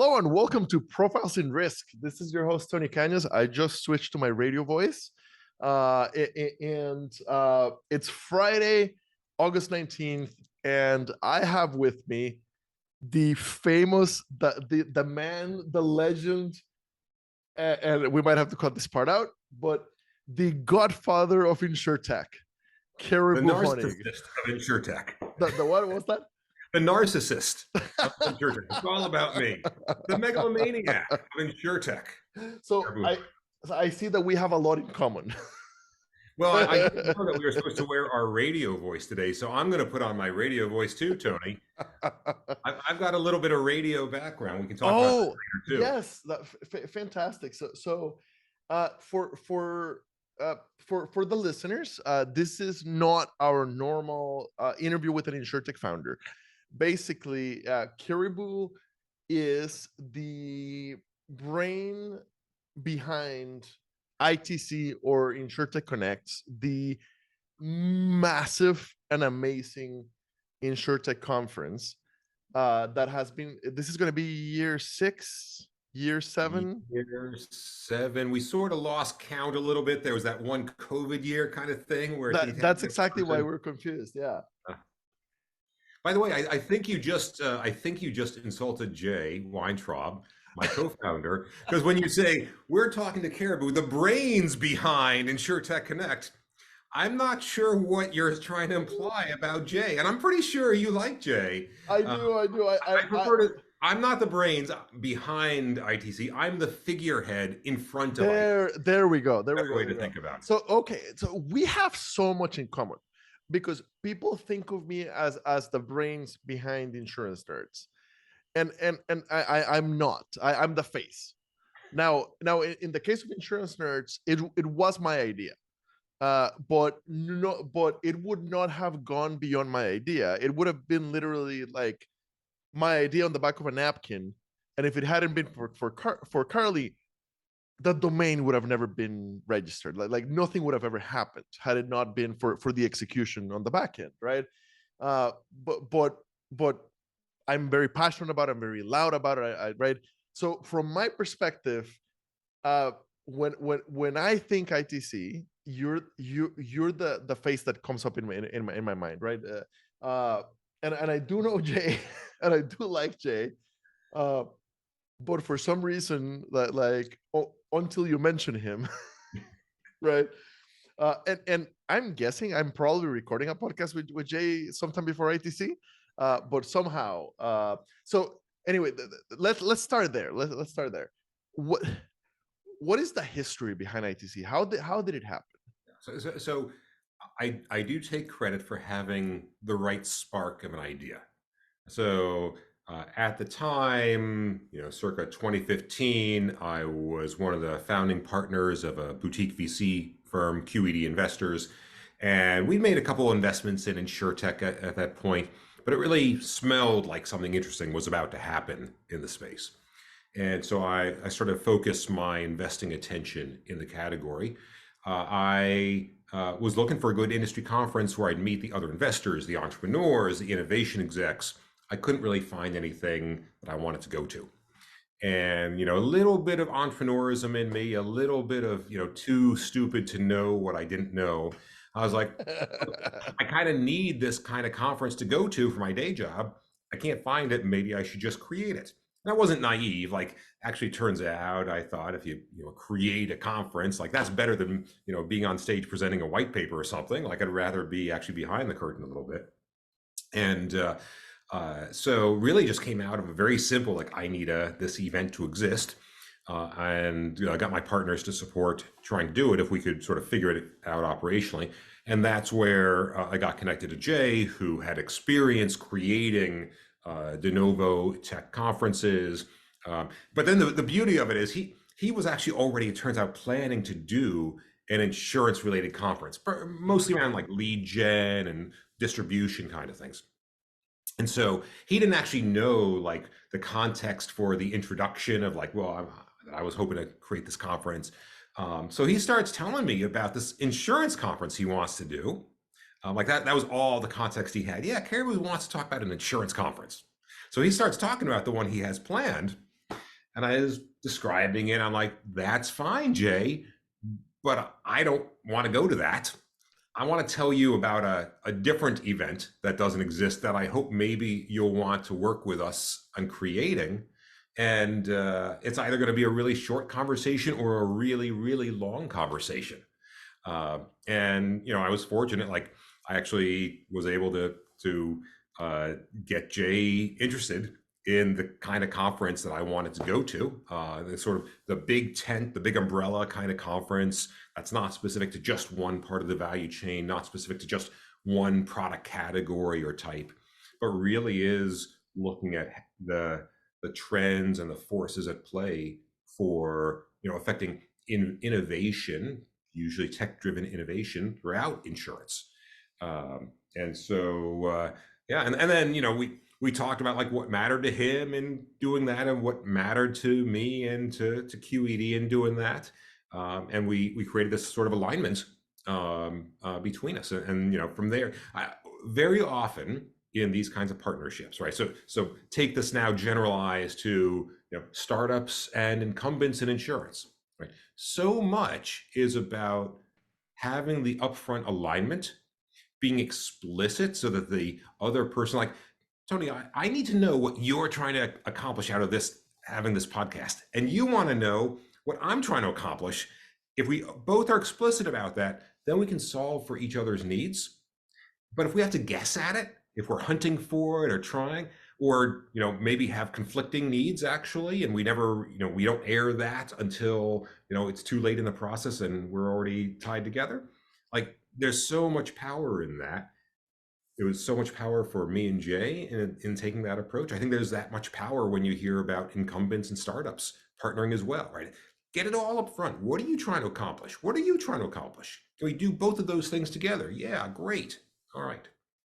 Hello and welcome to Profiles in Risk. This is your host, Tony Cañas. I just switched to my radio voice. It's Friday, August 19th, and I have with me the famous, the man, the legend, and we might have to cut this part out, but the godfather of Insurtech, Caribou Honig. The narcissist of Insurtech. The what was that? The narcissist of Insurtech. It's all about me. The megalomaniac of Insurtech. So I see that we have a lot in common. Well, I didn't know that we were supposed to wear our radio voice today, so I'm going to put on my radio voice too, Tony. I've got a little bit of radio background. We can talk about that later too. Yes, fantastic. So for the listeners, this is not our normal interview with an Insurtech founder. Basically, Caribou is the brain behind ITC or Insurtech Connect, the massive and amazing Insurtech conference that has been, this is going to be year 6, year 7? Year 7. We sort of lost count a little bit. There was that one COVID year kind of thing where that's exactly why we're confused. Yeah. By the way, I think you just insulted Jay Weintraub, my co-founder, because when you say we're talking to Caribou, the brains behind Insurtech Connect, I'm not sure what you're trying to imply about Jay, and I'm pretty sure you like Jay. I do. I prefer to. I'm not the brains behind ITC. I'm the figurehead in front of ITC. There we go. That's a way to think about it. So okay, so we have so much in common, because people think of me as the brains behind Insurance Nerds, and I'm not. I'm the face. Now in the case of Insurance Nerds, it was my idea, but it would not have gone beyond my idea. It would have been literally like my idea on the back of a napkin, and if it hadn't been for Carly, the domain would have never been registered. Like nothing would have ever happened had it not been for the execution on the back end, right? But I'm very passionate about it. I'm very loud about it, right? So from my perspective, when I think ITC, you're the face that comes up in my mind, right? And I do know Jay, and I do like Jay, but for some reason, until you mention him, right? And I'm guessing I'm probably recording a podcast with Jay sometime before ITC, but somehow. So anyway, let's start there. Let's start there. What is the history behind ITC? How did it happen? So I do take credit for having the right spark of an idea. So at the time, circa 2015, I was one of the founding partners of a boutique VC firm, QED Investors, and we made a couple of investments in Insurtech at that point, but it really smelled like something interesting was about to happen in the space. And so I sort of focused my investing attention in the category. I was looking for a good industry conference where I'd meet the other investors, the entrepreneurs, the innovation execs. I couldn't really find anything that I wanted to go to. And, a little bit of entrepreneurism in me, a little bit of, too stupid to know what I didn't know. I was like, I kind of need this kind of conference to go to for my day job. I can't find it. Maybe I should just create it. And I wasn't naive. Actually turns out, I thought if you create a conference, that's better than, being on stage presenting a white paper or something. I'd rather be actually behind the curtain a little bit. And so really just came out of a very simple, I need this event to exist. And I got my partners to support trying to do it if we could sort of figure it out operationally. And that's where I got connected to Jay, who had experience creating de novo tech conferences. But then the beauty of it is he was actually already, it turns out, planning to do an insurance related conference, mostly around lead gen and distribution kind of things. And so he didn't actually know the context for the introduction of I was hoping to create this conference. So he starts telling me about this insurance conference he wants to do. That was all the context he had. Yeah, Caribou wants to talk about an insurance conference. So he starts talking about the one he has planned. And I was describing it. I'm like, that's fine, Jay, but I don't want to go to that. I want to tell you about a different event that doesn't exist that I hope maybe you'll want to work with us on creating. And it's either going to be a really short conversation or a really, really long conversation. And I was fortunate. Like I actually was able to get Jay interested in the kind of conference that I wanted to go to. The sort of the big tent, the big umbrella kind of conference that's not specific to just one part of the value chain, not specific to just one product category or type, but really is looking at the trends and the forces at play for affecting innovation, usually tech-driven innovation throughout insurance. And so yeah, and then we talked about like what mattered to him in doing that and what mattered to me and to QED in doing that. And we created this sort of alignment between us. And from there, very often in these kinds of partnerships, right? So take this now generalized to startups and incumbents in insurance, right? So much is about having the upfront alignment, being explicit so that the other person, like, Tony, I need to know what you're trying to accomplish out of this, having this podcast. And you want to know what I'm trying to accomplish. If we both are explicit about that, then we can solve for each other's needs. But if we have to guess at it, if we're hunting for it or trying, or maybe have conflicting needs actually, and we never, we don't air that until it's too late in the process and we're already tied together. Like there's so much power in that. It was so much power for me and Jay in taking that approach. I think there's that much power when you hear about incumbents and startups partnering as well, right? Get it all up front. What are you trying to accomplish? What are you trying to accomplish? Can we do both of those things together? Yeah, great. All right.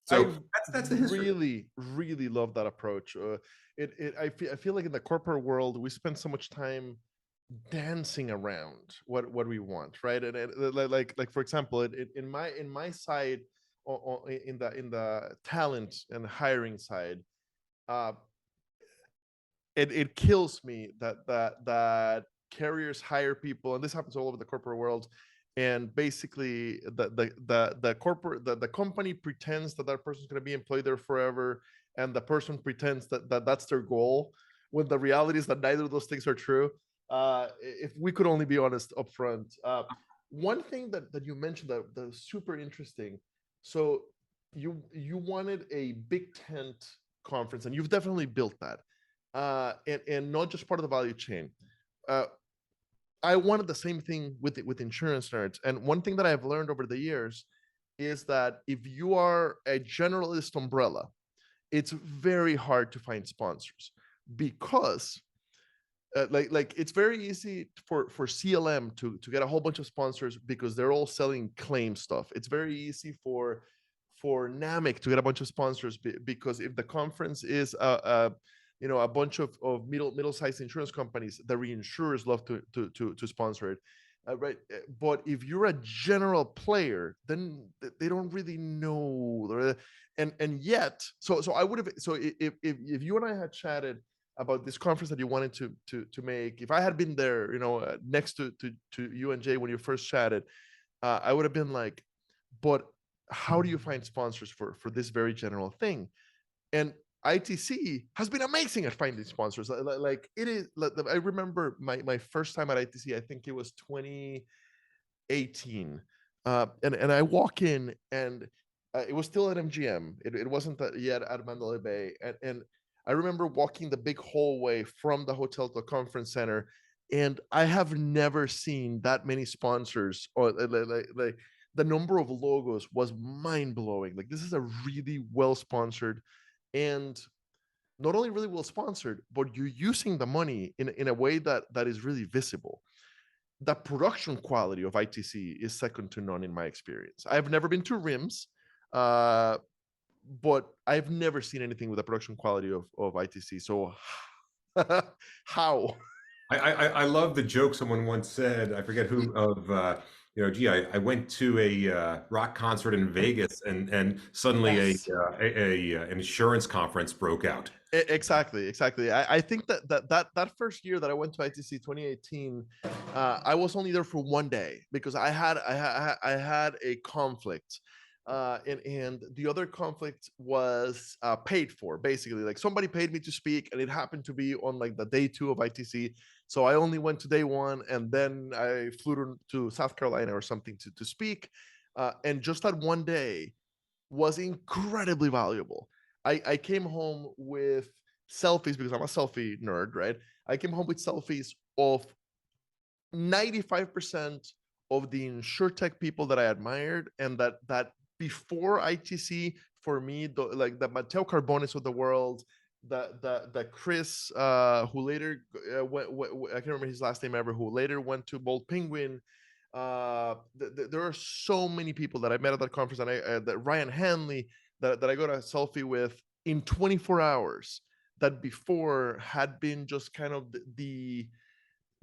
So that's the history. Really, really love that approach. I feel like in the corporate world, we spend so much time dancing around what we want, right? And like for example, in my side, in the talent and hiring side, uh, it kills me that carriers hire people, and this happens all over the corporate world. And basically, the company pretends that person's going to be employed there forever, and the person pretends that that's their goal. When the reality is that neither of those things are true. If we could only be honest upfront. One thing that you mentioned that's super interesting. So you wanted a big tent conference, and you've definitely built that, and not just part of the value chain. I wanted the same thing with insurance nerds. And one thing that I've learned over the years is that if you are a generalist umbrella, it's very hard to find sponsors because like it's very easy for CLM to get a whole bunch of sponsors because they're all selling claim stuff. It's very easy for NAMIC to get a bunch of sponsors because if the conference is a bunch of middle-sized insurance companies, the reinsurers love to sponsor it, right? But if you're a general player, then they don't really know, and yet, so I would have, so if you and I had chatted about this conference that you wanted to make, if I had been there, next to you and Jay when you first chatted, I would have been like, but how do you find sponsors for this very general thing? And ITC has been amazing at finding sponsors. Like it is. I remember my first time at ITC. I think it was 2018, and I walk in and it was still at MGM. It wasn't yet at Mandalay Bay, and I remember walking the big hallway from the hotel to the conference center, and I have never seen that many sponsors, or like the number of logos was mind blowing. Like this is a really well sponsored, and not only really well sponsored, but you're using the money in a way that is really visible. The production quality of ITC is second to none in my experience. I've never been to RIMS, but I've never seen anything with the production quality of ITC. So how? I love the joke someone once said, I forget who, of gee, I went to a rock concert in Vegas, and suddenly Yes. an insurance conference broke out. Exactly, exactly. I think that first year that I went to ITC 2018, I was only there for one day because I had a conflict, and the other conflict was paid for. Basically, like somebody paid me to speak, and it happened to be on like the day two of ITC. So I only went to day one, and then I flew to South Carolina or something to speak, and just that one day was incredibly valuable. I came home with selfies because I'm a selfie nerd, right? I came home with selfies of 95% of the Insurtech people that I admired, and that before ITC for me, like the Matteo Carbonis of the world, the Chris who later I can't remember his last name ever, who later went to Bold Penguin. There are so many people that I met at that conference, and that Ryan Hanley that I got a selfie with in 24 hours. That before had been just kind of the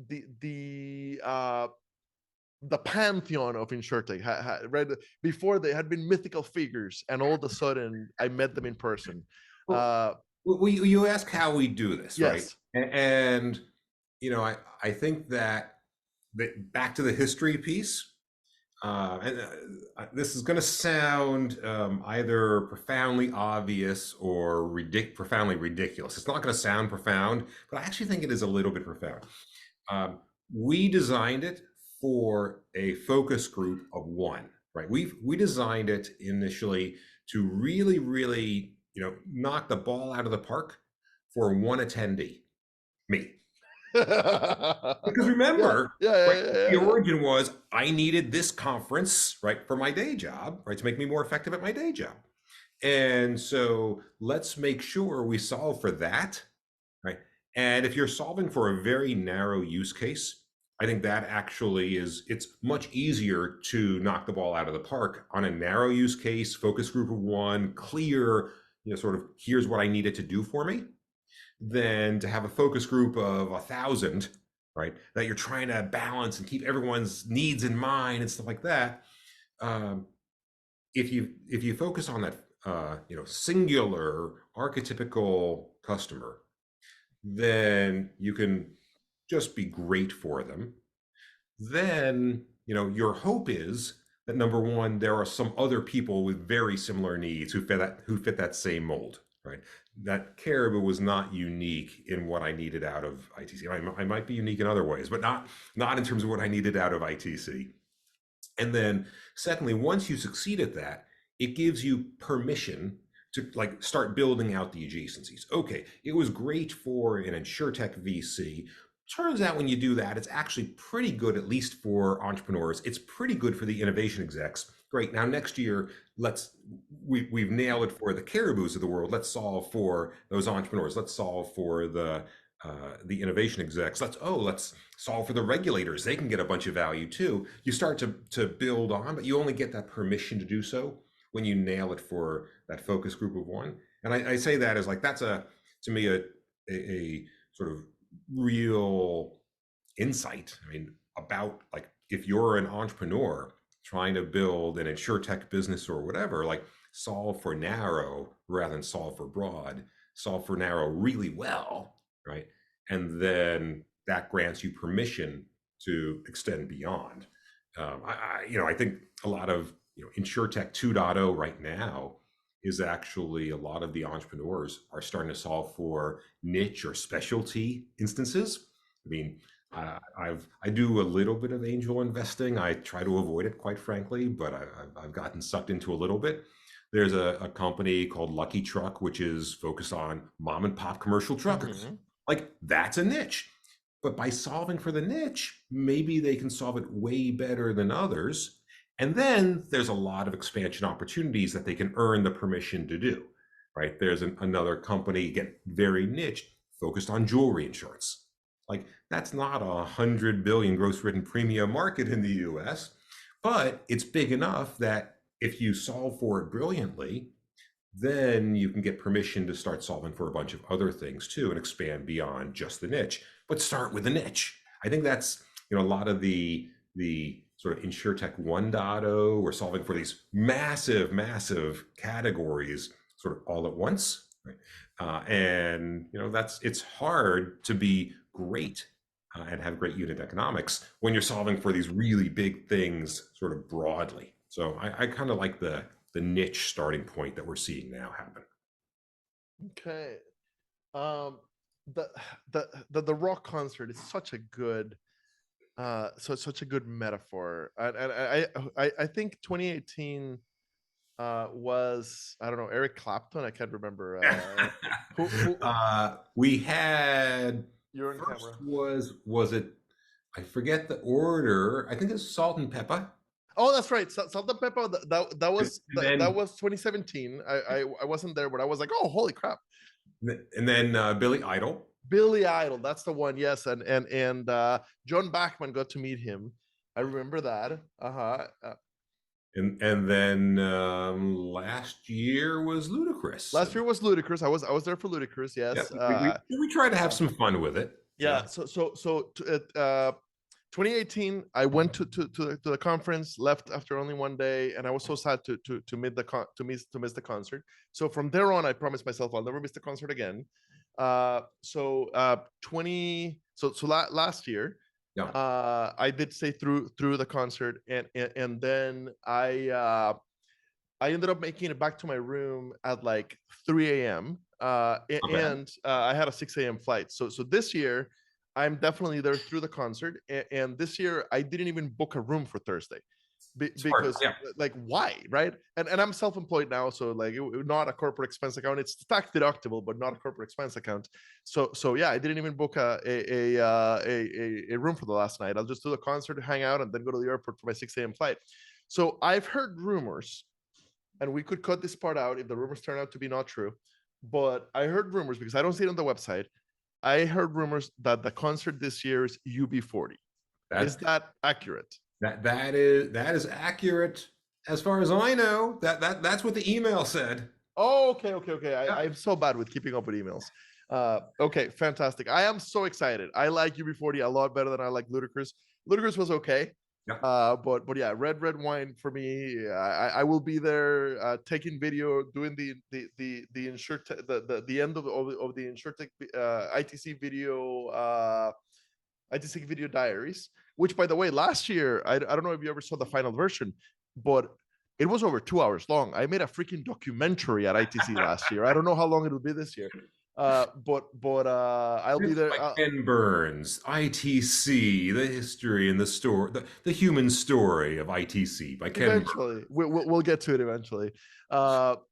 the uh the pantheon of Insurtech, right? Before they had been mythical figures, and all of a sudden I met them in person. Well, you ask how we do this, right? Yes. And I think that back to the history piece. This is going to sound either profoundly obvious or profoundly ridiculous. It's not going to sound profound, but I actually think it is a little bit profound. We designed it for a focus group of one, right? We designed it initially to really, really, knock the ball out of the park for one attendee, me. Because remember, right, the origin was I needed this conference, right, for my day job, right, to make me more effective at my day job. And so let's make sure we solve for that, right? And if you're solving for a very narrow use case, I think that actually it's much easier to knock the ball out of the park on a narrow use case, focus group of one, clear, sort of here's what I need it to do for me, than to have a focus group of 1,000, right? That you're trying to balance and keep everyone's needs in mind and stuff like that. If you focus on that, singular archetypical customer, then you can just be great for them. Then, your hope is that number one, there are some other people with very similar needs who fit that same mold, right? That Caribou was not unique in what I needed out of ITC. I might be unique in other ways, but not in terms of what I needed out of ITC. And then secondly, once you succeed at that, it gives you permission to start building out the adjacencies. Okay, it was great for an Insurtech VC. Turns out when you do that, it's actually pretty good, at least for entrepreneurs. It's pretty good for the innovation execs. Great. Now next year, we've nailed it for the Caribous of the world. Let's solve for those entrepreneurs. Let's solve for the innovation execs. Let's solve for the regulators. They can get a bunch of value too. You start to build on, but you only get that permission to do so when you nail it for that focus group of one. And I say that as that's to me a sort of real insight. I mean, about if you're an entrepreneur trying to build an Insurtech business or whatever, solve for narrow rather than solve for broad, solve for narrow really well, right? And then that grants you permission to extend beyond. I think a lot of Insurtech 2.0 right now is actually a lot of the entrepreneurs are starting to solve for niche or specialty instances. I mean, I do a little bit of angel investing. I try to avoid it, quite frankly, but I've gotten sucked into a little bit. There's a company called Lucky Truck, which is focused on mom and pop commercial truckers. Mm-hmm. That's a niche. But by solving for the niche, maybe they can solve it way better than others. And then there's a lot of expansion opportunities that they can earn the permission to do, right? There's another company, again, very niche, focused on jewelry insurance. That's not a 100 billion gross written premium market in the US, but it's big enough that if you solve for it brilliantly, then you can get permission to start solving for a bunch of other things too and expand beyond just the niche, but start with a niche. I think that's, a lot of the sort of Insurtech 1.0. We're solving for these massive, massive categories sort of all at once. Right? And it's hard to be great and have great unit economics when you're solving for these really big things sort of broadly. So I kind of like the niche starting point that we're seeing now happen. Okay. The the rock concert is such a good so it's such a good metaphor, and I think 2018 was, I don't know, Eric Clapton. I can't remember who We had you're on first camera. was it, I forget the order. I think it's Salt and Pepper. Oh, that's right. Salt and Pepper. And That then was 2017. I wasn't there, but I was like, oh, holy crap. Billy Idol. Billy Idol. That's the one. Yes, and John Bachman got to meet him. I remember that. And then last year was Ludacris. Last year was Ludacris. I was there for Ludacris. Yes. Yeah, we try to have some fun with it. Yeah. So 2018, I went to the conference, left after only one day, and I was so sad to miss the concert. So from there on, I promised myself I'll never miss the concert again. Last year, I did stay through the concert, and then I ended up making it back to my room at like 3 a.m. And I had a 6 a.m. flight. So this year, I'm definitely there through the concert. And this year, I didn't even book a room for Thursday because, like, why, right? And I'm self-employed now, so like, not a corporate expense account. It's tax deductible, but not a corporate expense account. So yeah, I didn't even book a room for the last night. I'll just do the concert, hang out, and then go to the airport for my 6 a.m. flight. So I've heard rumors, and we could cut this part out if the rumors turn out to be not true. But I heard rumors, because I don't see it on the website. I heard rumors that the concert this year is UB40. Is that accurate? That is accurate as far as I know. That's what the email said. Oh, okay. I'm so bad with keeping up with emails. Okay, fantastic. I am so excited. I like UB40 a lot better than I like Ludacris. Ludacris was okay. But yeah, red wine for me. I will be there taking video, doing the Insurtech, the end of the Insurtech ITC video diaries. Which, by the way, last year I don't know if you ever saw the final version, but it was over 2 hours long. I made a freaking documentary at ITC last year. I don't know how long it will be this year. But I'll be there. Like Ken Burns, ITC, the history and the story, the human story of ITC by Ken. Eventually, we'll get to it eventually. I'll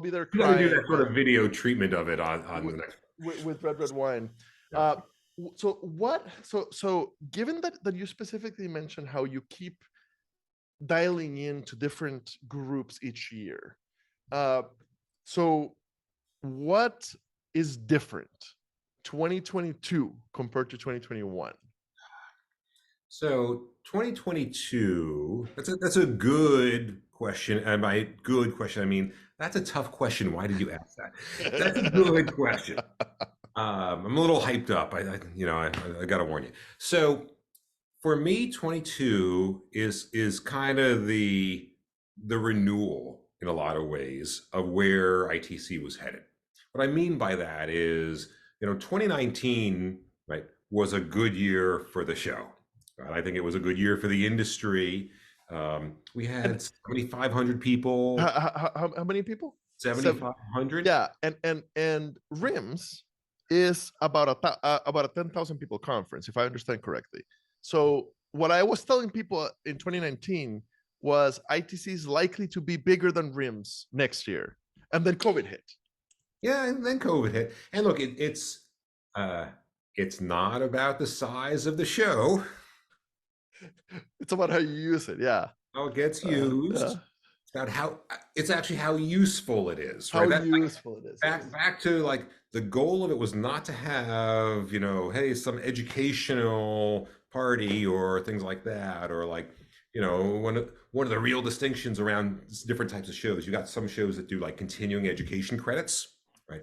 be there. We're gonna do that sort of video treatment of it on the next with red wine. So given that you specifically mentioned how you keep dialing into different groups each year, so what is different 2022 compared to 2021? So 2022, that's a good question. And by good question, I mean that's a tough question. Why did you ask that? That's a good question. I'm a little hyped up. I got to warn you. So for me, 22 is kind of the renewal in a lot of ways of where ITC was headed. What I mean by that is, 2019, right, was a good year for the show. Right? I think it was a good year for the industry. We had 7,500 people. How many people? 7,500. Yeah, and RIMS is about a 10,000 people conference, if I understand correctly. So what I was telling people in 2019 was ITC is likely to be bigger than RIMS next year, and then COVID hit. Yeah, and then COVID hit. And look, it's not about the size of the show. It's about how you use it. Yeah. How it gets used. It's about it's actually how useful it is. How useful it is. Back to like the goal of it was not to have, hey, some educational party or things like that, or like, one of the real distinctions around different types of shows. You got some shows that do like continuing education credits, right?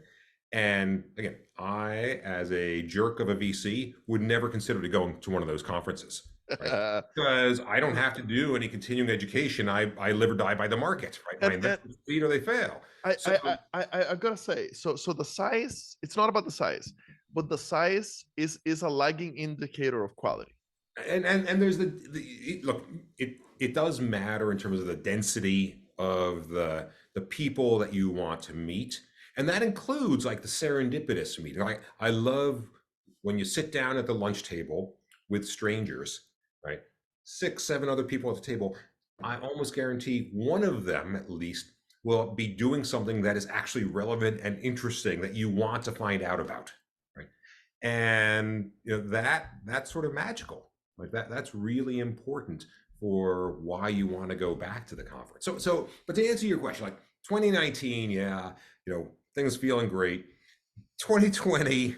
And again, I, as a jerk of a VC, would never consider going to one of those conferences. right? Because I don't have to do any continuing education. I live or die by the market, right? My And investments succeed or they fail. I, So, I, I gotta say, so the size, it's not about the size, but the size is a lagging indicator of quality. and there's look, it does matter in terms of the density of the people that you want to meet, and that includes like the serendipitous meeting. I love when you sit down at the lunch table with strangers, right? Six, seven other people at the table. I almost guarantee one of them at least will be doing something that is actually relevant and interesting that you want to find out about, right? And that's sort of magical. Like that's really important for why you want to go back to the conference. But to answer your question, like 2019, yeah, things feeling great. 2020,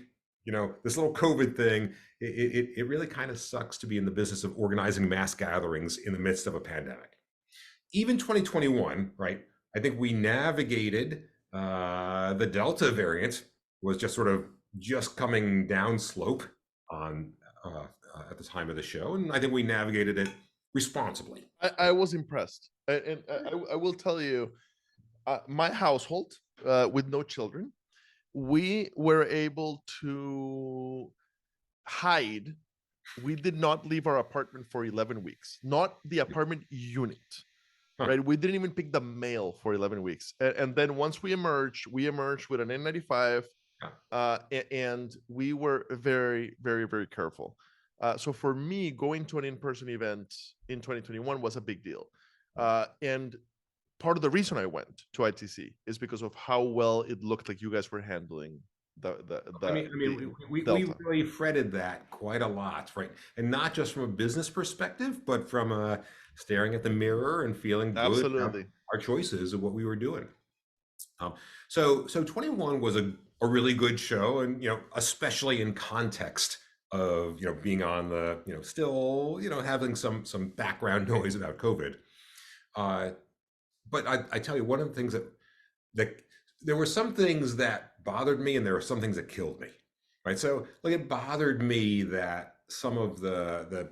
this little COVID thing, it really kind of sucks to be in the business of organizing mass gatherings in the midst of a pandemic. Even 2021, right? I think we navigated the Delta variant was just coming down slope on at the time of the show, and I think we navigated it responsibly. I was impressed, and I will tell you, my household with no children, we were able to hide. We did not leave our apartment for 11 weeks, not the apartment unit. Huh. Right, we didn't even pick the mail for 11 weeks, and then once we emerged with an N95, and we were very, very, very careful. So for me, going to an in-person event in 2021 was a big deal, and part of the reason I went to ITC is because of how well it looked like you guys were handling we Delta. really fretted that quite a lot, right? And not just from a business perspective, but from staring at the mirror and feeling good about Absolutely. our choices of what we were doing. So 21 was a really good show, and especially in context of being on the still having some background noise about COVID. But I tell you, one of the things that there were some things that bothered me, and there were some things that killed me, right? So like it bothered me that some of the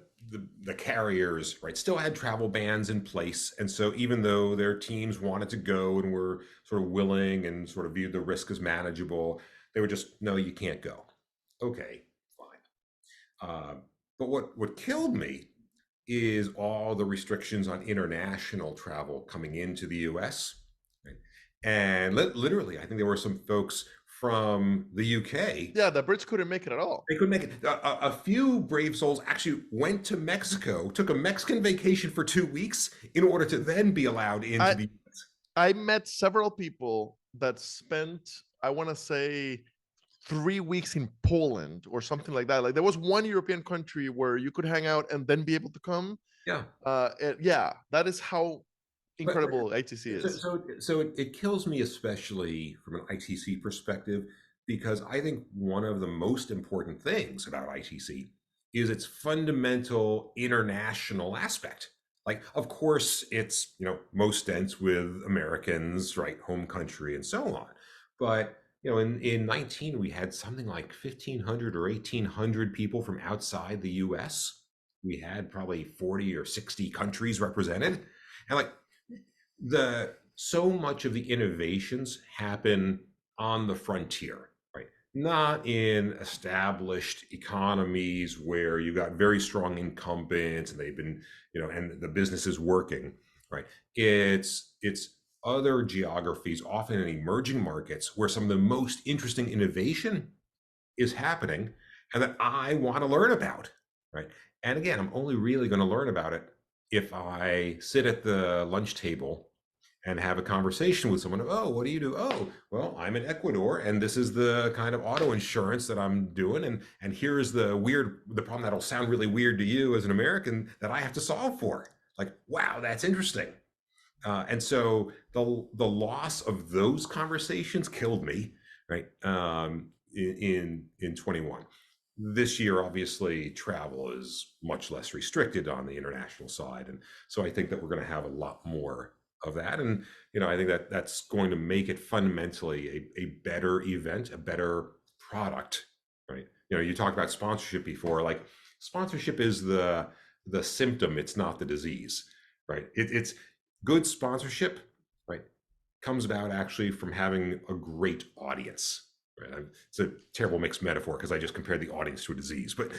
carriers, right, still had travel bans in place, and so even though their teams wanted to go and were sort of willing and sort of viewed the risk as manageable, they were just, no, you can't go. Okay, fine. But what killed me is all the restrictions on international travel coming into the US. Right? And literally, I think there were some folks from the UK. Yeah, the Brits couldn't make it at all. They couldn't make it. A few brave souls actually went to Mexico, took a Mexican vacation for 2 weeks in order to then be allowed into the US. I met several people that spent, I want to say, 3 weeks in Poland or something like that. Like there was one European country where you could hang out and then be able to come. Yeah. Yeah, that is how incredible ITC is. So it kills me, especially from an ITC perspective, because I think one of the most important things about ITC is its fundamental international aspect. Like, of course, it's most dense with Americans, right, home country, and so on. But in 19, we had something like 1,500 or 1,800 people from outside the US. We had probably 40 or 60 countries represented, and like so much of the innovations happen on the frontier, right? Not in established economies where you got very strong incumbents and they've been, and the business is working, right? It's other geographies, often in emerging markets, where some of the most interesting innovation is happening and that I want to learn about, right? And again, I'm only really going to learn about it if I sit at the lunch table and have a conversation with someone. Oh, what do you do? Oh, well, I'm in Ecuador, and this is the kind of auto insurance that I'm doing, and here's the problem that'll sound really weird to you as an American that I have to solve for. Like, wow, that's interesting. And so the loss of those conversations killed me, right? In 21. This year, obviously, travel is much less restricted on the international side, and so I think that we're going to have a lot more of that. And I think that that's going to make it fundamentally a better event, a better product, right? You talked about sponsorship before. Like, sponsorship is the the symptom, it's not the disease, right? It's good sponsorship, right, comes about actually from having a great audience. Right? It's a terrible mixed metaphor because I just compared the audience to a disease, but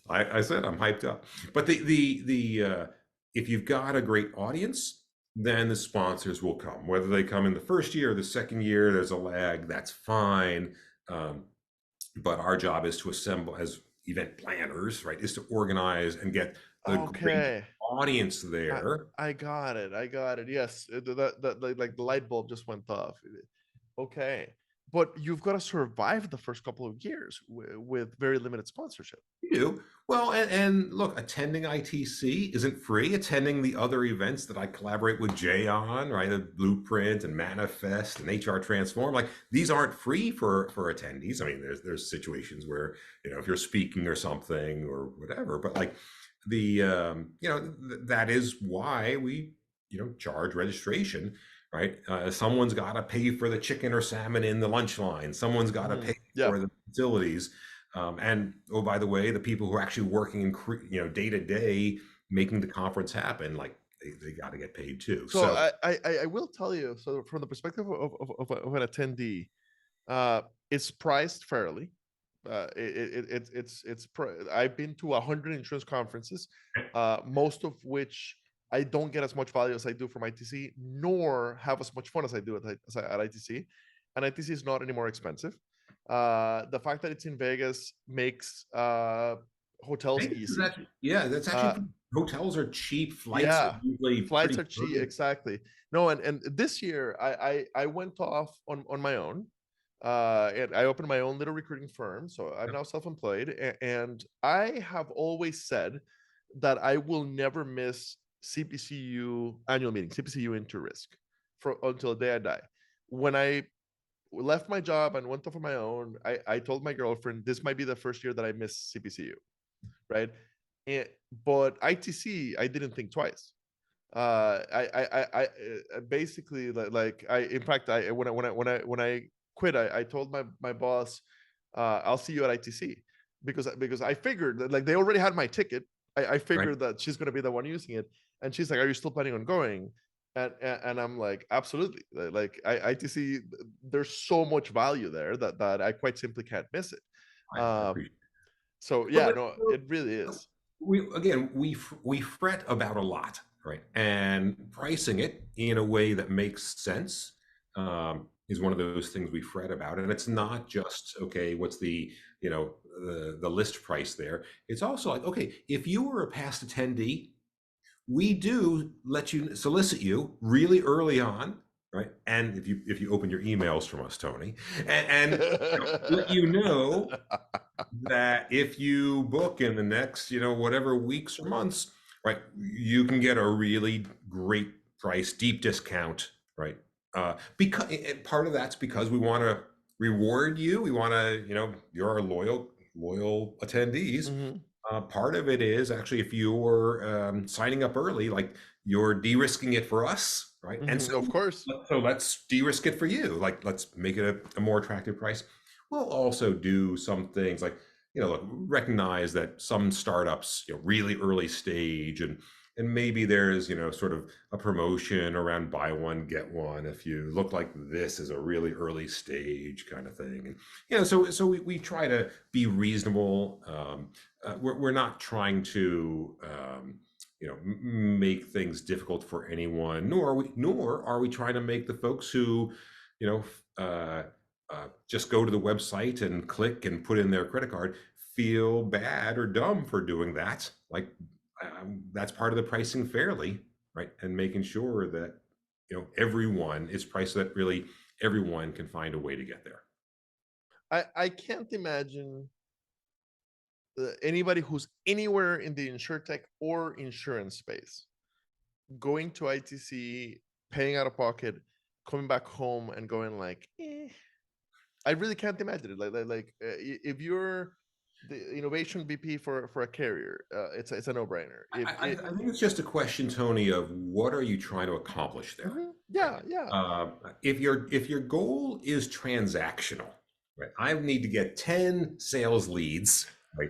I said I'm hyped up. But if you've got a great audience, then the sponsors will come. Whether they come in the first year or the second year, there's a lag. That's fine. But our job is to assemble as event planners, right? Is to organize and get the great Okay. audience there. I got it. I got it. Yes, like the light bulb just went off. Okay, but you've got to survive the first couple of years with very limited sponsorship. You do. Well, and look, attending ITC isn't free. Attending the other events that I collaborate with Jay on, right? The Blueprint and Manifest and HR Transform, like these aren't free for attendees. I mean, there's situations where, if you're speaking or something or whatever, but like that is why we, charge registration, right? Someone's got to pay for the chicken or salmon in the lunch line. Someone's got to pay for the facilities. And oh, by the way, the people who are actually working in day to day making the conference happen, like they got to get paid too. So I will tell you. So from the perspective of an attendee, it's priced fairly. I've been to 100 insurance conferences, most of which I don't get as much value as I do from ITC, nor have as much fun as I do at ITC. And ITC is not any more expensive. The fact that it's in Vegas makes hotels easy. That's actually hotels are cheap. Flights are usually flights are cheap. Exactly. No, and this year I went off on my own. And I opened my own little recruiting firm, so I'm now self-employed. And I have always said that I will never miss CPCU annual meeting, CPCU InterRisk, until the day I die. When I left my job and went off on my own, I told my girlfriend this might be the first year that I miss CPCU, right? But ITC, I didn't think twice. I basically like in fact when I quit, I told my boss, I'll see you at ITC, because I figured that, like, they already had my ticket. I figured that she's going to be the one using it, and she's like, "Are you still planning on going?" And I'm like, "Absolutely!" Like ITC, there's so much value there that I quite simply can't miss it. So yeah, no, it really is. We fret about a lot, right? And pricing it in a way that makes sense is one of those things we fret about. And it's not just, okay, what's the list price there? It's also like, okay, if you were a past attendee, we do solicit you really early on, right? And if you open your emails from us, Tony, and let you know that if you book in the next, whatever weeks or months, right, you can get a really great price, deep discount, right? Because part of that's because we want to reward you. We want to, you're our loyal attendees. Mm-hmm. Part of it is actually if you're signing up early, like you're de-risking it for us, right? Mm-hmm. And so, of course, so let's de-risk it for you. Like, let's make it a more attractive price. We'll also do some things like, look, recognize that some startups, really early stage, and maybe there's, sort of a promotion around buy one, get one if you look like this is a really early stage kind of thing. And, so we try to be reasonable. We're not trying to, make things difficult for anyone, nor are we trying to make the folks who, just go to the website and click and put in their credit card feel bad or dumb for doing that. Like, that's part of the pricing fairly, right? And making sure that, everyone is priced so that really everyone can find a way to get there. I can't imagine anybody who's anywhere in the Insurtech or insurance space going to ITC, paying out of pocket, coming back home and going like, I really can't imagine it. If you're the innovation VP for a carrier, it's a no-brainer. I think it's just a question, Tony, of what are you trying to accomplish there? Mm-hmm. Yeah. If your goal is transactional, right? I need to get 10 sales leads, right?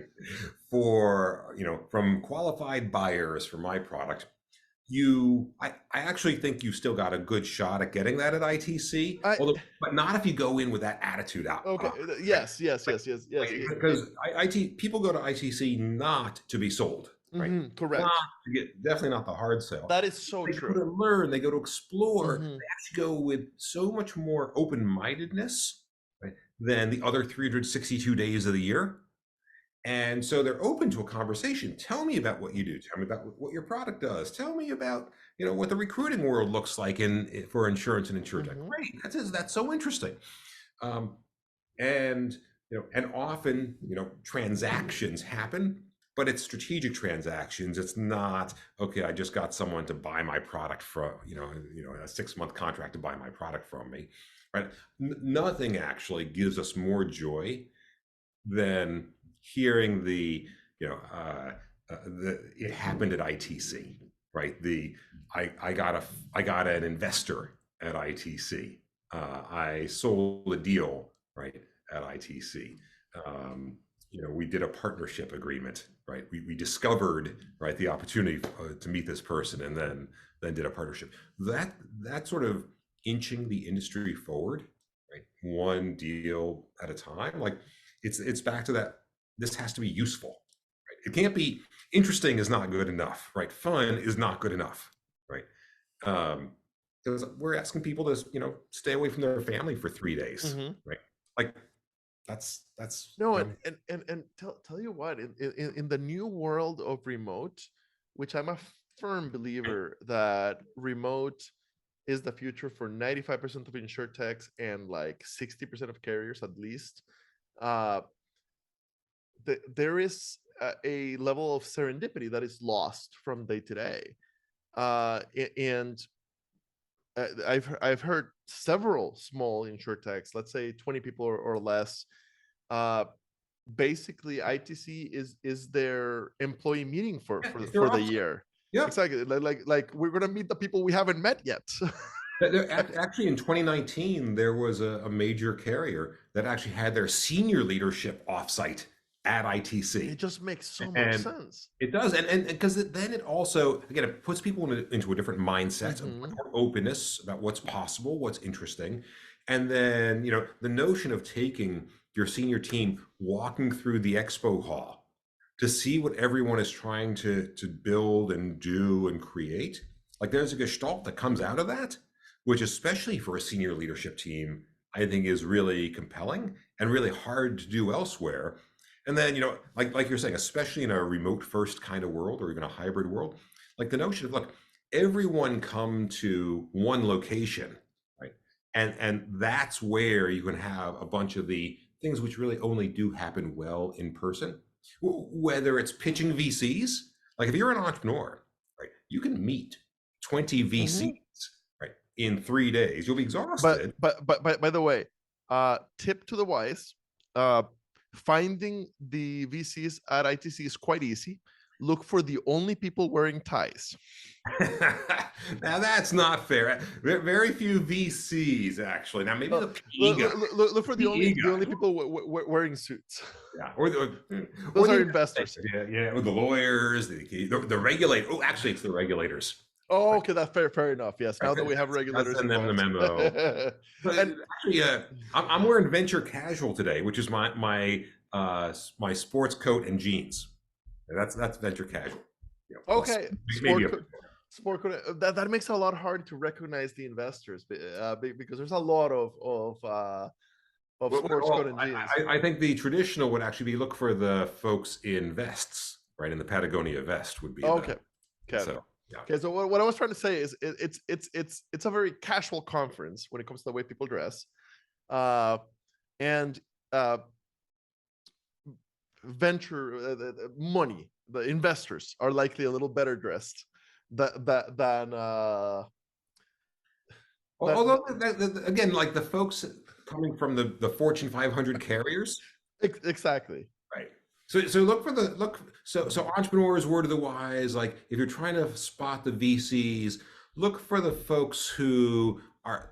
For, from qualified buyers for my product, I actually think you've still got a good shot at getting that at ITC, I although, but not if you go in with that attitude out. okay. Right? Yes, yes, Like, yes, yes, yes. because people go to ITC not to be sold, right? Not Correct. to get, definitely not the hard sell. That is so They go true. to learn, they go to explore. Hmm. They actually go with so much more open-mindedness, right, than the other 362 days of the year. And so they're open to a conversation. Tell me about what you do. Tell me about what your product does. Tell me about, what the recruiting world looks like for insurance and insurtech. Hmm. Great, that's so interesting. Um, and and often transactions happen, but it's strategic transactions. It's not, okay, I just got someone to buy my product from a 6-month contract to buy my product from me, right? Nothing actually gives us more joy than hearing it happened at ITC, right? I got an investor at ITC. I sold a deal, right, at ITC. We did a partnership agreement, right? We discovered, right, the opportunity to meet this person, and then did a partnership. That sort of inching the industry forward, right, one deal at a time. Like, it's back to that. This has to be useful, right? It can't be interesting is not good enough, right? Fun is not good enough, right? Because we're asking people to stay away from their family for 3 days, Hmm. right? Like, that's No, and tell you what, in the new world of remote, which I'm a firm believer that remote is the future for 95% of insurtechs and like 60% of carriers at least. Uh, there is a level of serendipity that is lost from day to day, and I've heard several small insurtechs, let's say 20 people or less. Uh, Basically, ITC is their employee meeting for yeah, for it's for their the offsite. year. Yeah. Exactly, like we're gonna meet the people we haven't met yet. Actually, in 2019, there was a major carrier that actually had their senior leadership offsite at It ITC. just makes so much And sense. it does, and because then it also, again, it puts people into a different mindset, a Hmm. more openness about what's possible, what's interesting, and then the notion of taking your senior team, walking through the expo hall to see what everyone is trying to build and do and create. Like, there's a gestalt that comes out of that, which, especially for a senior leadership team, I think is really compelling and really hard to do elsewhere. And then, like you're saying, especially in a remote first kind of world, or even a hybrid world, like the notion of, look, everyone come to one location, right? And that's where you can have a bunch of the things which really only do happen well in person. Whether it's pitching VCs, like if you're an entrepreneur, right, you can meet 20 Hmm. VCs, right, in 3 days. You'll be But exhausted. by the way, tip to the wise: uh, finding the VCs at ITC is quite easy. Look for the only people wearing ties. Now that's not fair. Very few VCs, actually. Now maybe Uh, the PE guy, look for PE the only guy, people wearing suits. yeah, or the Those are investment investors. bankers, yeah, or the lawyers, the regulator. Oh, actually, it's the regulators. Oh, Right, okay, that's fair enough. Yes, right. now that we have I'll regulators send them the involved. memo. But And actually, I'm wearing venture casual today, which is my sports coat and jeans. That's venture casual. Plus okay, maybe a. that makes it a lot harder to recognize the investors, because there's a lot of sports coat Well, and jeans. I think the traditional would actually be look for the folks in vests, right? In the Patagonia vest would be Okay, okay, so yeah. okay. So what I was trying to say is it's a very casual conference when it comes to the way people dress, and uh, venture money. The investors are likely a little better dressed than that. Although again, like the folks coming from the Fortune 500 carriers, Exactly. right? So look for the look. So entrepreneurs, word of the wise. Like if you're trying to spot the VCs, look for the folks who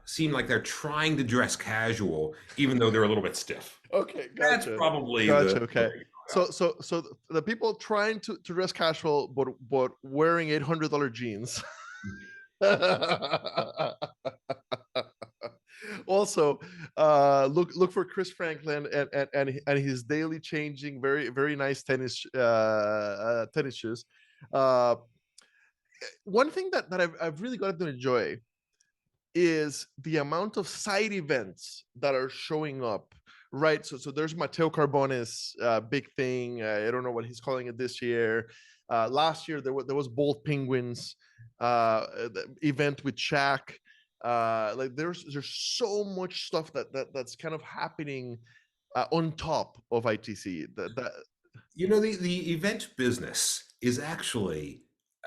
seem like they're trying to dress casual, even though they're a little bit stiff. Okay, That's gotcha. probably Gotcha. the Okay. So the people trying to dress casual but wearing $800 jeans. Also, look for Chris Franklin and his daily changing, very nice tennis shoes. One thing that I've really gotten to enjoy is the amount of side events that are showing up, right? So there's Matteo Carbone's big thing. I don't know what he's calling it this year. Last year there was Bold Penguins event with Shaq. Like there's so much stuff that's kind of happening on top of ITC. You know, the event business is actually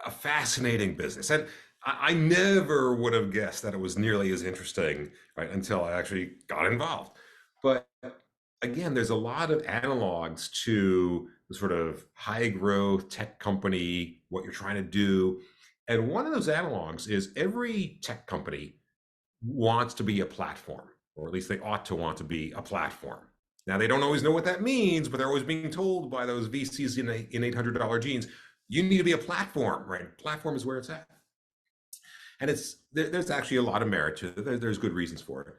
a fascinating business. And I never would have guessed that it was nearly as interesting, right, until I actually got involved. But again, there's a lot of analogs to the sort of high growth tech company, what you're trying to do. And one of those analogs is every tech company wants to be a platform, or at least they ought to want to be a platform. Now, they don't always know what that means, but they're always being told by those VCs in $800 jeans, you need to be a platform, right? Platform is where it's at. And there's actually a lot of merit to it. There's good reasons for it.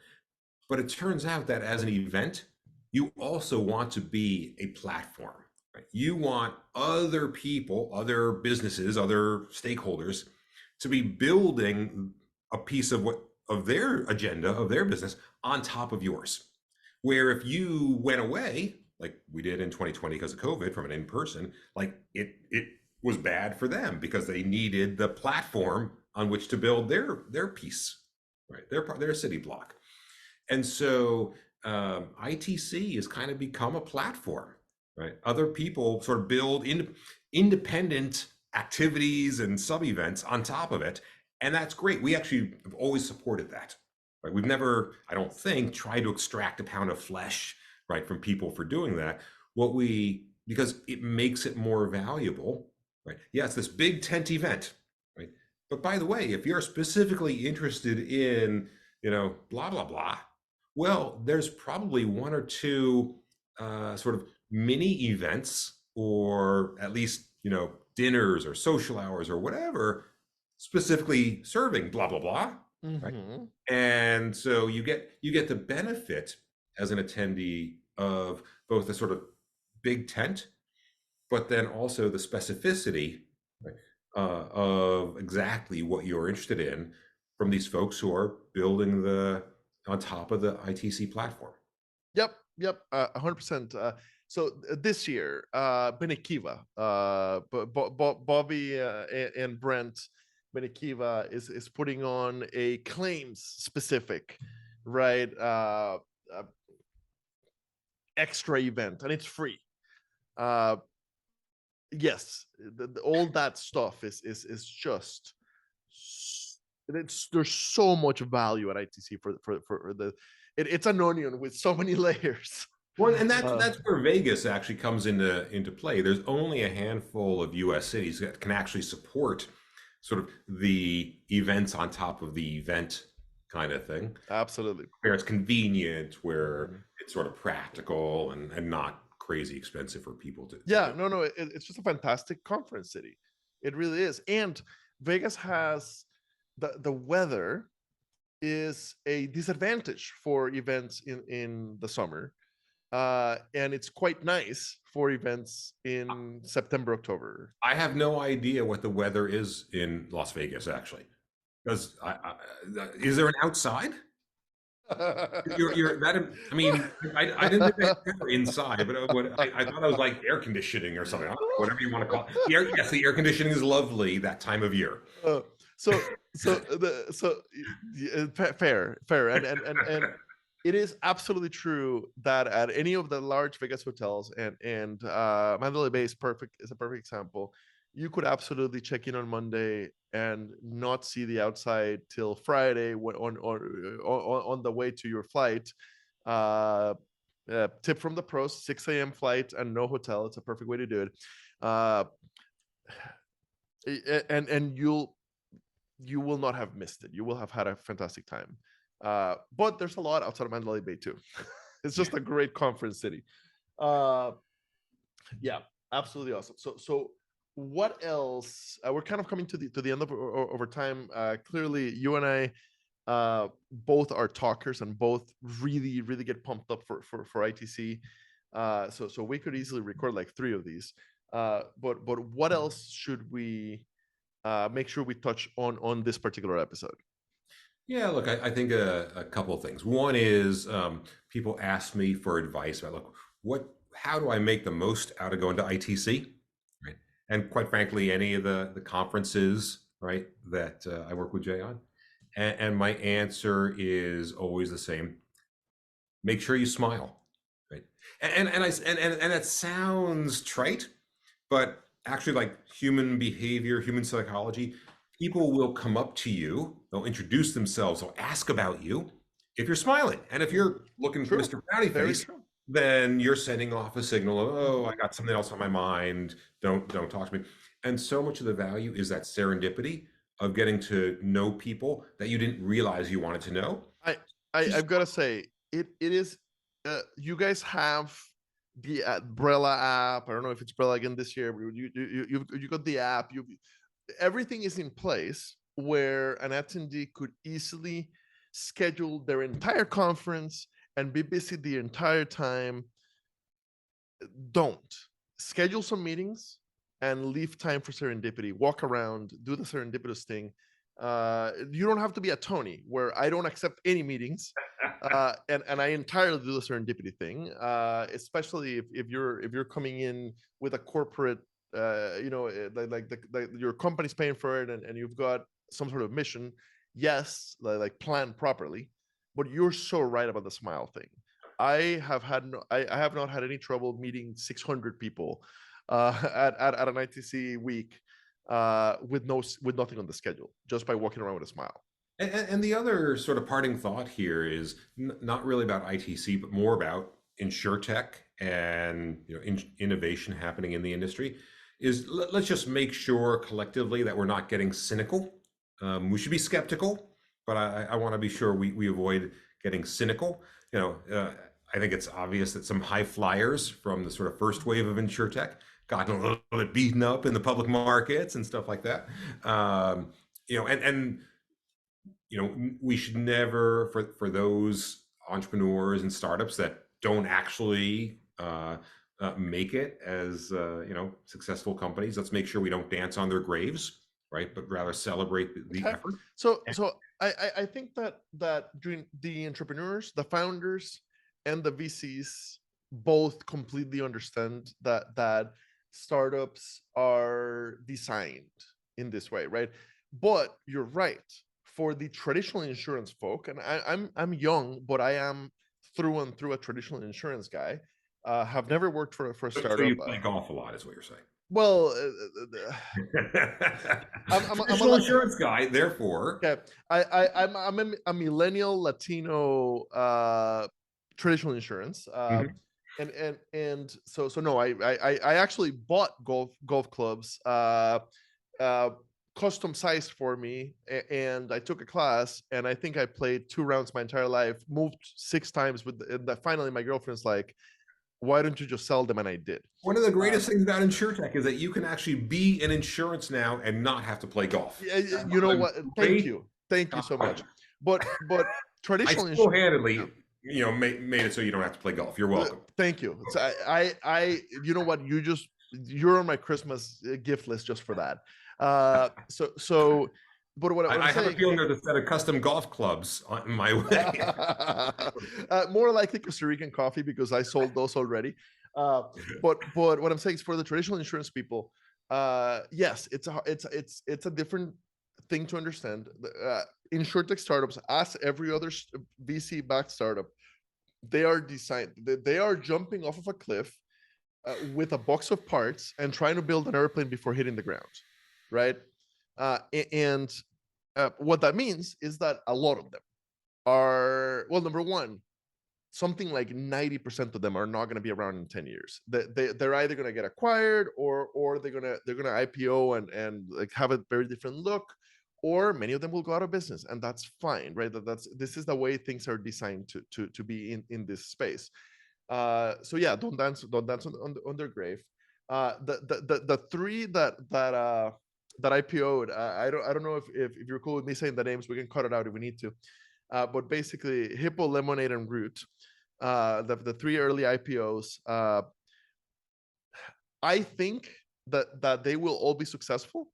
But it turns out that as an event, you also want to be a platform, right? You want other people, other businesses, other stakeholders to be building a piece of their agenda, of their business on top of yours. Where if you went away, like we did in 2020 because of COVID from an in-person, like it was bad for them because they needed the platform on which to build their piece, right? Their city block. And so ITC has kind of become a platform, right? Other people sort of build independent activities and sub-events on top of it. And that's great. We actually have always supported that. Right? We've never, I don't think, tried to extract a pound of flesh, right, from people for doing that. Because it makes it more valuable, right? Yeah, it's this big tent event, right? But by the way, if you're specifically interested in, blah, blah, blah, well, there's probably one or two sort of mini events, or at least, dinners or social hours or whatever, specifically serving blah, blah, blah. Right. And so you get the benefit as an attendee of both the sort of big tent, but then also the specificity, right, of exactly what you're interested in from these folks who are building on top of the ITC platform. Yep, 100%. So this year, Benekiva, Bobby and Brent Benekiva is putting on a claims specific, right, extra event, and it's free. Yes, all that stuff is just there's so much value at ITC for the it's an onion with so many layers. Well, and that's where Vegas actually comes into play. There's only a handful of U.S. cities that can actually support sort of the events on top of the event kind of thing. Absolutely. Where it's convenient, where it's sort of practical and not crazy expensive for people to no, it's just a fantastic conference city. It really is. And Vegas has the weather is a disadvantage for events in the summer. And it's quite nice for events in September, October. I have no idea what the weather is in Las Vegas, actually. Because is there an outside? You're that. I mean, I didn't think they were inside, but I thought it was like air conditioning or something. I don't know, whatever you want to call it. Yes, the air conditioning is lovely that time of year. Fair, and it is absolutely true that at any of the large Vegas hotels, and Mandalay Bay is a perfect example. You could absolutely check in on Monday and not see the outside till Friday on the way to your flight. Tip from the pros: 6 a.m. flight and no hotel. It's a perfect way to do it. And you will not have missed it. You will have had a fantastic time. But there's a lot outside of Mandalay Bay too. It's just a great conference city. Yeah, absolutely awesome. So what else? We're kind of coming to the end of over time. Clearly, you and I both are talkers and both really get pumped up for ITC. So we could easily record like 3 of these. But what else should we make sure we touch on this particular episode? Yeah, look, I think a couple of things. One is people ask me for advice about, look, how do I make the most out of going to ITC, right? And quite frankly, any of the conferences, right, that I work with Jay on. And my answer is always the same: make sure you smile, right? And that sounds trite, but actually, like human behavior, human psychology, people will come up to you, they'll introduce themselves, they'll ask about you if you're smiling. And if you're looking for True. Mr. Brownie Very Face, true. then you're sending off a signal of, oh, I got something else on my mind. Don't talk to me. And so much of the value is that serendipity of getting to know people that you didn't realize you wanted to know. I've got to say it is. You guys have the Brella app. I don't know if it's Brella again this year. You got the app. Everything is in place where an attendee could easily schedule their entire conference and be busy the entire time. Don't schedule some meetings and leave time for serendipity. Walk around, do the serendipitous thing. You don't have to be a Tony, where I don't accept any meetings, and I entirely do the serendipity thing. Especially if you're coming in with a corporate, your company's paying for it, and you've got some sort of mission. Yes, like plan properly, but you're so right about the smile thing. I have not had any trouble meeting 600 people at an ITC week with nothing on the schedule, just by walking around with a smile. And the other sort of parting thought here is not really about ITC, but more about Insurtech and innovation happening in the industry. Is let's just make sure collectively that we're not getting cynical. We should be skeptical, but I want to be sure we avoid getting cynical. I think it's obvious that some high flyers from the sort of first wave of Insurtech gotten a little bit beaten up in the public markets and stuff like that. And we should never, for those entrepreneurs and startups that don't actually make it as successful companies, let's make sure we don't dance on their graves, right? But rather celebrate the effort. So I think that during the entrepreneurs, the founders, and the VCs both completely understand that startups are designed in this way, right? But you're right. For the traditional insurance folk, and I'm young, but I am through and through a traditional insurance guy. Have never worked for a startup. So you play golf a lot, is what you're saying. Well, I'm a insurance guy, therefore. Okay, I'm a millennial Latino traditional insurance, and so no, I actually bought golf clubs, custom sized for me, and I took a class, and I think I played 2 rounds my entire life, moved 6 times finally my girlfriend's like, why don't you just sell them? And I did. One of the greatest things about Insurtech is that you can actually be in insurance now and not have to play golf. You know what? Thank you so much. But traditional insurance handedly, made it so you don't have to play golf. You're welcome. Thank you. So I you know what? You're on my Christmas gift list just for that. But what I have a feeling there's a set of custom golf clubs on my way. More likely Costa Rican coffee, because I sold those already. But what I'm saying is, for the traditional insurance people, yes, it's a different thing to understand. Insurtech startups, as every other VC-backed startup, they are jumping off of a cliff with a box of parts and trying to build an airplane before hitting the ground, right? And what that means is that a lot of them are, well, number one, something like 90% of them are not going to be around in 10 years. They're either going to get acquired, or they're going to IPO and like have a very different look, or many of them will go out of business, and that's fine, right? This is the way things are designed to be in this space. So yeah, don't dance on their grave. The three that IPO'd, I don't know if you're cool with me saying the names, we can cut it out if we need to. But basically, Hippo, Lemonade, and Root, the three early IPOs. I think that they will all be successful.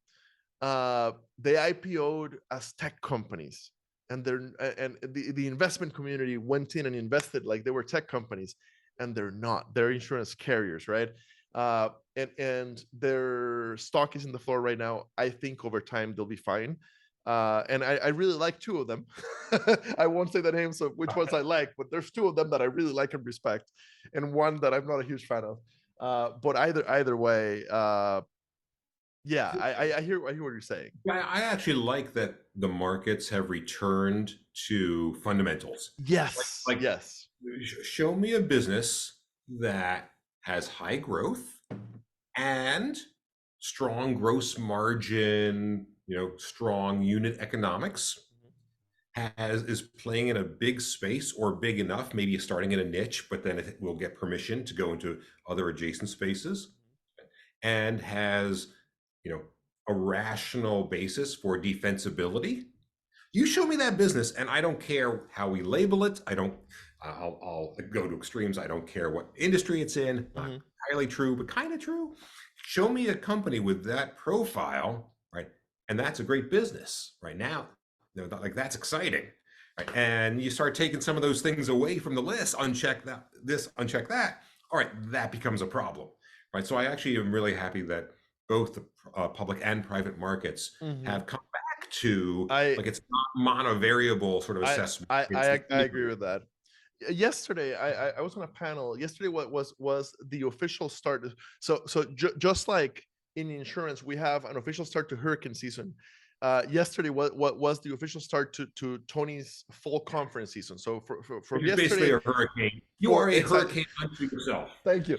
They IPO'd as tech companies, and the investment community went in and invested like they were tech companies, and they're not. They're insurance carriers, right? And their stock is in the floor right now. I think over time they'll be fine. And I really like two of them. I won't say the names of which ones I like, but there's two of them that I really like and respect, and one that I'm not a huge fan of. But either way, yeah, I hear what you're saying. I actually like that the markets have returned to fundamentals. Yes, Like, yes. show me a business that has high growth and strong gross margin, strong unit economics, is playing in a big space or big enough, maybe starting in a niche, but then it will get permission to go into other adjacent spaces, and has, a rational basis for defensibility. You show me that business, and I don't care how we label it. I'll go to extremes. I don't care what industry it's in. Not entirely true, but kind of true. Show me a company with that profile, right? And that's a great business right now. Like, that's exciting, right? And you start taking some of those things away from the list, uncheck that, uncheck that. All right, that becomes a problem, right? So I actually am really happy that both the public and private markets have come back to, like, it's not monovariable sort of assessment. I agree with that. Yesterday, I was on a panel. Yesterday, what was the official start? So just like in insurance, we have an official start to hurricane season. Yesterday, what was the official start to Tony's fall conference season? So from yesterday, basically a hurricane. You are a hurricane unto yourself. Thank you.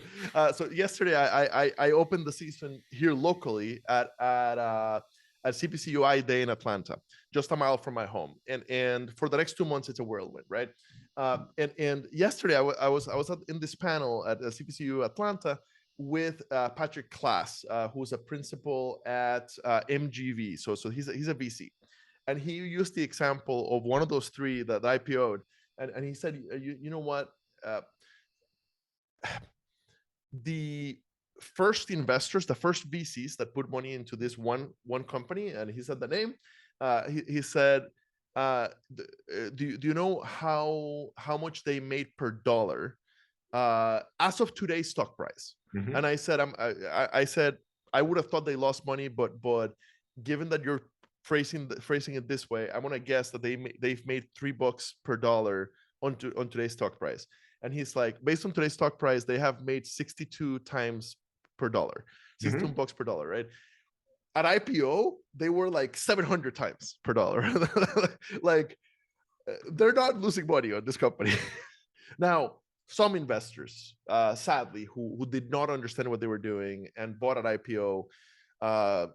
So yesterday, I opened the season here locally at CPCUI Day in Atlanta, just a mile from my home, and for the next 2 months, it's a whirlwind, right? And yesterday, I was in this panel at CPCU Atlanta with Patrick Klaas, who's a principal at MGV. So he's a VC, and he used the example of one of those three that IPO'd, and he said, you know what? The first investors, the first VCs that put money into this one company, and he said the name. He said, do you know how much they made per dollar as of today's stock price? And I said, I said I would have thought they lost money, but given that you're phrasing it this way, I'm gonna guess that they've made $3 per dollar on today's stock price. And he's like, based on today's stock price, they have made 62 times per dollar, 62 bucks per dollar, right? At IPO, they were like 700 times per dollar. Like, they're not losing money on this company. Now, some investors, sadly, who did not understand what they were doing and bought at IPO,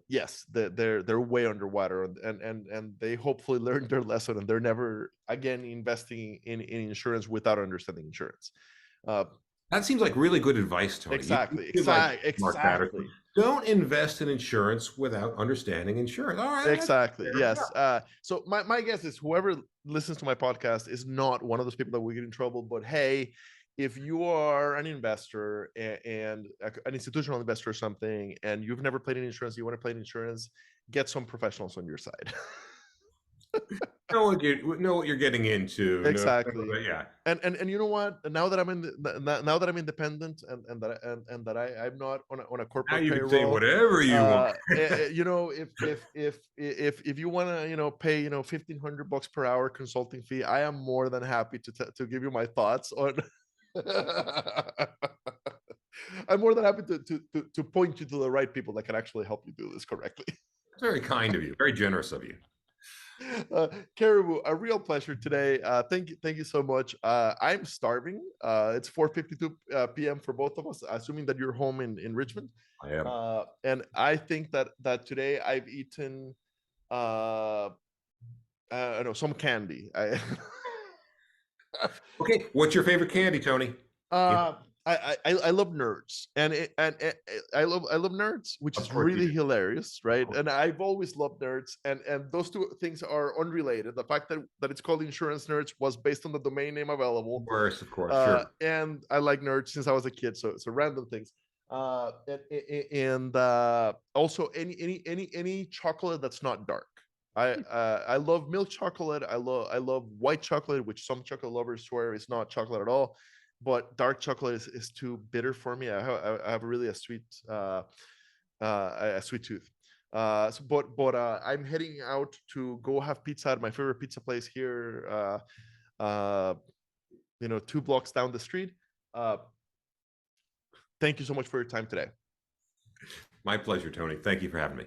yes, they're way underwater, and they hopefully learned their lesson, and they're never again investing in insurance without understanding insurance. That seems like really good advice, Tony. Exactly. Don't invest in insurance without understanding insurance. All right. Exactly. Yes. So my guess is whoever listens to my podcast is not one of those people that will get in trouble. But hey, if you are an investor and an institutional investor or something, and you've never played in insurance, you want to play in insurance, get some professionals on your side. know what you're getting into. Exactly. Yeah. And you know what? Now that I'm now that I'm independent and that I'm not on a corporate now you payroll, can say whatever you want. If you want to pay $1,500 per hour consulting fee, I am more than happy to give you my thoughts on. I'm more than happy to point you to the right people that can actually help you do this correctly. It's very kind of you. Very generous of you. Caribou, a real pleasure today. Thank you so much. I'm starving. It's 4:52 p.m. for both of us, assuming that you're home in Richmond. I am. And I think that today I've eaten I don't know, some candy. Okay, what's your favorite candy, Tony? I love nerds, and I love nerds, which Of is course you really do. hilarious, Of right? course. And I've always loved nerds, and those two things are unrelated. The fact that it's called Insurance Nerds was based on the domain name available, Worse, of course. Sure. and I like nerds since I was a kid, so random things. And also any chocolate that's not dark. I love milk chocolate. I love white chocolate, which some chocolate lovers swear is not chocolate at all. But dark chocolate is too bitter for me. I have really a sweet tooth. But I'm heading out to go have pizza at my favorite pizza place here. Uh, 2 blocks down the street. Uh, Thank you so much for your time today. My pleasure, Tony. Thank you for having me.